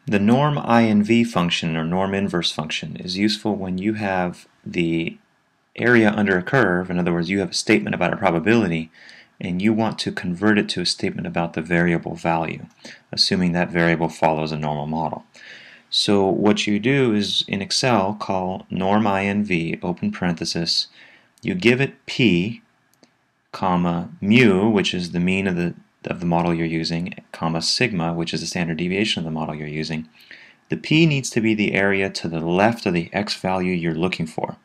The NormInv function or norm inverse function is useful when you have the area under a curve. In other words, you have a statement about a probability and you want to convert it to a statement about the variable value, assuming that variable follows a normal model. So what you do is in Excel call NormInv, open parenthesis, you give it p, comma, mu, which is the mean of the model you're using, comma, sigma, which is the standard deviation of the model you're using. The p needs to be the area to the left of the x value you're looking for.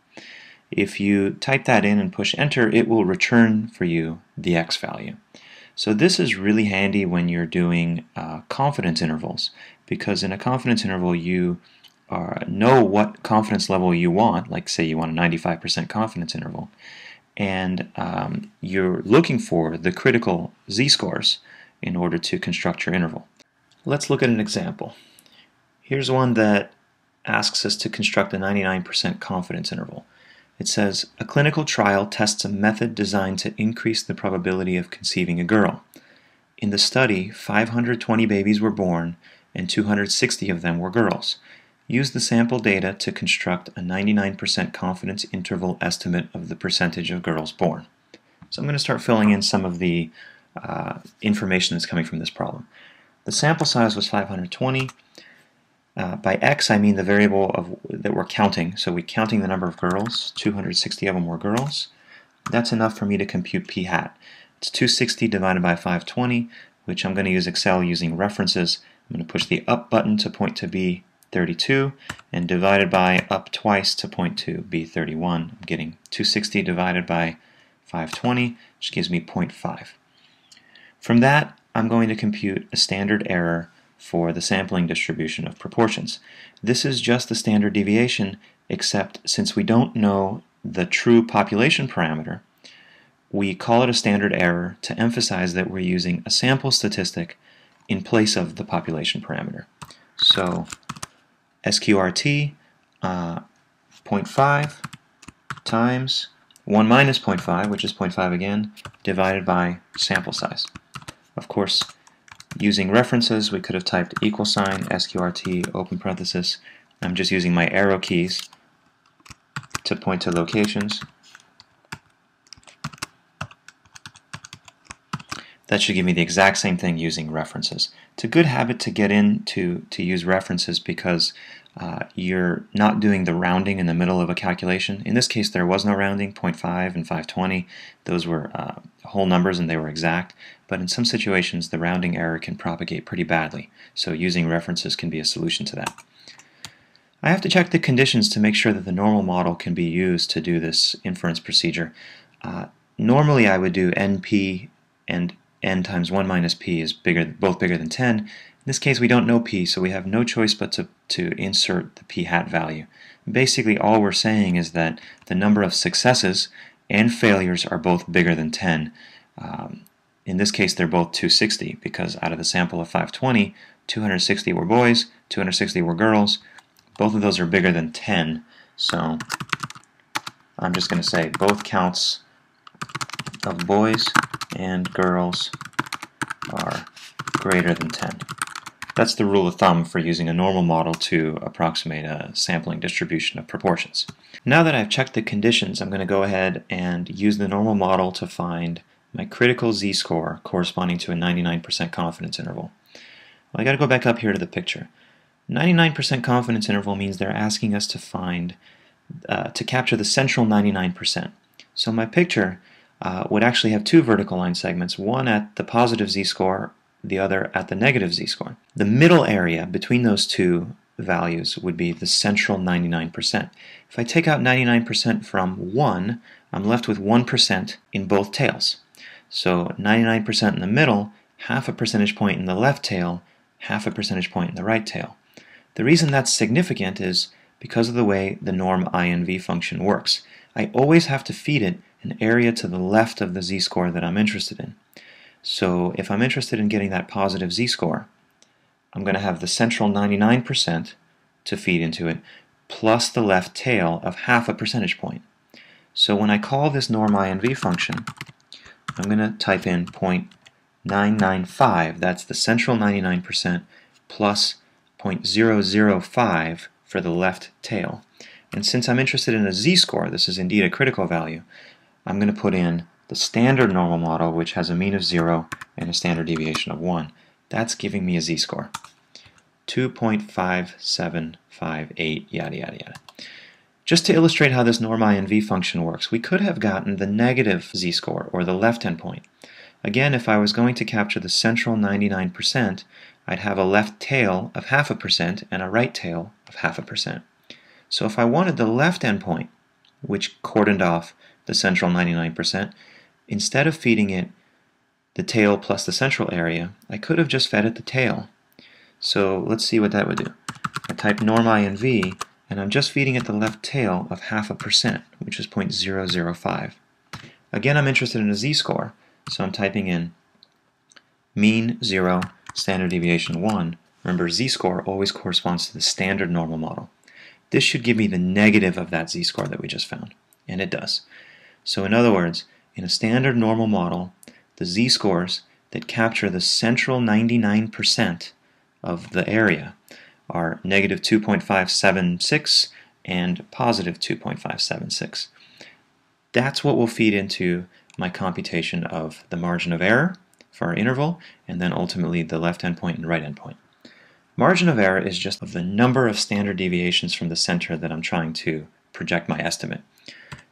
If you type that in and push enter, it will return for you the x value. So this is really handy when you're doing confidence intervals, because in a confidence interval you know what confidence level you want, like say you want a 95% confidence interval, and you're looking for the critical z-scores in order to construct your interval. Let's look at an example. Here's one that asks us to construct a 99% confidence interval. It says, a clinical trial tests a method designed to increase the probability of conceiving a girl. In the study, 520 babies were born and 260 of them were girls. Use the sample data to construct a 99% confidence interval estimate of the percentage of girls born. So I'm going to start filling in some of the information that's coming from this problem. The sample size was 520. By x I mean the variable that we're counting. So we're counting the number of girls. 260 of them were girls. That's enough for me to compute p hat. It's 260 divided by 520, which I'm going to use Excel using references. I'm going to push the up button to point to B32 and divided by up twice to point to B31. I'm getting 260 divided by 520, which gives me 0.5. From that, I'm going to compute a standard error for the sampling distribution of proportions. This is just the standard deviation, except since we don't know the true population parameter, we call it a standard error to emphasize that we're using a sample statistic in place of the population parameter. So SQRT 0.5 times 1 minus 0.5, which is 0.5 again, divided by sample size. Of course, using references, we could have typed equal sign SQRT open parenthesis. I'm just using my arrow keys to point to locations. That should give me the exact same thing using references. It's a good habit to get in to use references because you're not doing the rounding in the middle of a calculation. In this case, there was no rounding. 0.5 and 520, those were whole numbers and they were exact. But in some situations, the rounding error can propagate pretty badly. So using references can be a solution to that. I have to check the conditions to make sure that the normal model can be used to do this inference procedure. Normally, I would do NP and n times 1 minus p is both bigger than 10. In this case, we don't know p, so we have no choice but to insert the p hat value. Basically, all we're saying is that the number of successes and failures are both bigger than 10. In this case, they're both 260 because out of the sample of 520, 260 were boys, 260 were girls. Both of those are bigger than 10. So I'm just going to say both counts of boys and girls are greater than 10. That's the rule of thumb for using a normal model to approximate a sampling distribution of proportions. Now that I've checked the conditions, I'm going to go ahead and use the normal model to find my critical z-score corresponding to a 99% confidence interval. Well, I got to go back up here to the picture. 99% confidence interval means they're asking us to find, to capture the central 99%. So my picture would actually have two vertical line segments, one at the positive z-score, the other at the negative z-score. The middle area between those two values would be the central 99%. If I take out 99% from 1, I'm left with 1% in both tails. So 99% in the middle, half a percentage point in the left tail, half a percentage point in the right tail. The reason that's significant is because of the way the NormInv function works. I always have to feed it an area to the left of the z-score that I'm interested in. So if I'm interested in getting that positive z-score, I'm going to have the central 99% to feed into it, plus the left tail of half a percentage point. So when I call this NormInv function, I'm going to type in 0.995, that's the central 99%, plus 0.005 for the left tail. And since I'm interested in a z-score, this is indeed a critical value, I'm going to put in the standard normal model, which has a mean of 0 and a standard deviation of 1. That's giving me a z-score. 2.5758, yada yada yada. Just to illustrate how this NormInv function works, we could have gotten the negative z-score, or the left endpoint. Again, if I was going to capture the central 99%, I'd have a left tail of 0.5% and a right tail of 0.5%. So if I wanted the left endpoint, which cordoned off the central 99%, instead of feeding it the tail plus the central area, I could have just fed it the tail. So let's see what that would do. I type NormInv, and I'm just feeding it the left tail of 0.5%, which is 0.005. Again, I'm interested in a z-score, so I'm typing in mean 0, standard deviation 1. Remember, z-score always corresponds to the standard normal model. This should give me the negative of that z-score that we just found, and it does. So in other words, in a standard normal model, the z-scores that capture the central 99% of the area are negative 2.576 and positive 2.576. That's what will feed into my computation of the margin of error for our interval, and then ultimately the left endpoint and right endpoint. Margin of error is just the number of standard deviations from the center that I'm trying to project my estimate.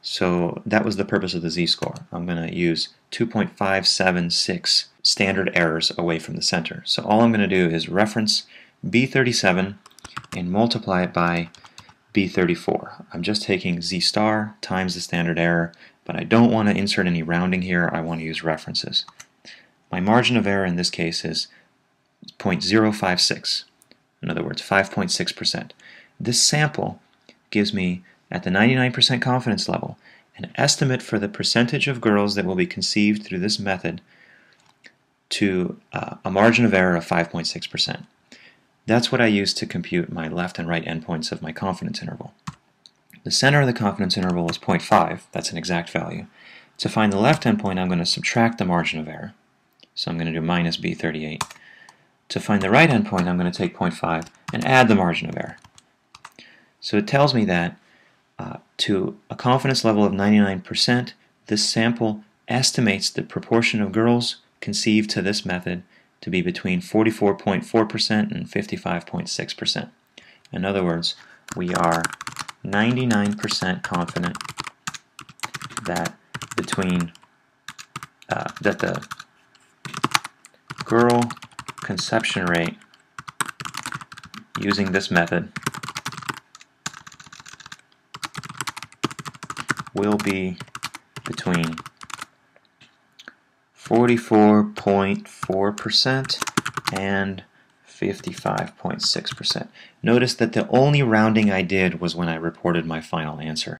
So that was the purpose of the z-score. I'm going to use 2.576 standard errors away from the center. So all I'm going to do is reference B37 and multiply it by B34. I'm just taking z star times the standard error, but I don't want to insert any rounding here. I want to use references. My margin of error in this case is 0.056. In other words, 5.6%. This sample gives me, at the 99% confidence level, an estimate for the percentage of girls that will be conceived through this method to a margin of error of 5.6%. That's what I use to compute my left and right endpoints of my confidence interval. The center of the confidence interval is 0.5. That's an exact value. To find the left endpoint, I'm going to subtract the margin of error. So I'm going to do minus B38. To find the right endpoint, I'm going to take 0.5 and add the margin of error. So it tells me that to a confidence level of 99%, this sample estimates the proportion of girls conceived to this method to be between 44.4% and 55.6%. In other words, we are 99% confident that that the girl conception rate using this method will be between 44.4% and 55.6%. Notice that the only rounding I did was when I reported my final answer.